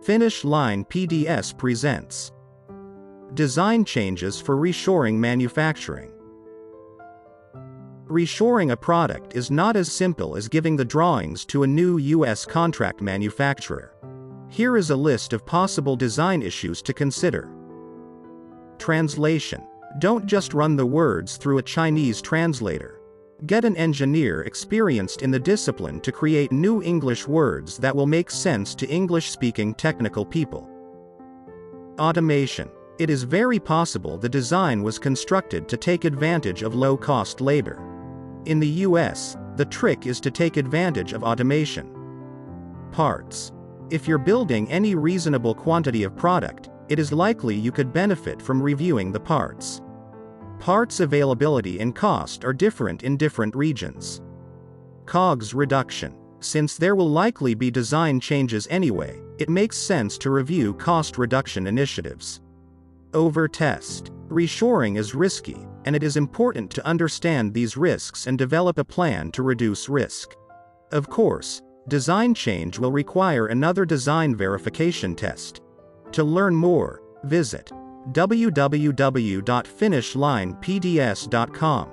FinishLinePDS presents Design Changes for Reshoring Manufacturing. Reshoring a product is not as simple as giving the drawings to a new U.S. contract manufacturer. Here is a list of possible design issues to consider. Translation. Don't just run the words through a Chinese translator. Get an engineer experienced in the discipline to create new English words that will make sense to English-speaking technical people. Automation. It is very possible the design was constructed to take advantage of low-cost labor. In the US, the trick is to take advantage of automation. Parts. If you're building any reasonable quantity of product, it is likely you could benefit from reviewing the parts. Parts availability and cost are different in different regions. COGS reduction. Since there will likely be design changes anyway, it makes sense to review cost reduction initiatives. Over-test. Reshoring is risky, and it is important to understand these risks and develop a plan to reduce risk. Of course, design change will require another design verification test. To learn more, visit www.finishlinepds.com.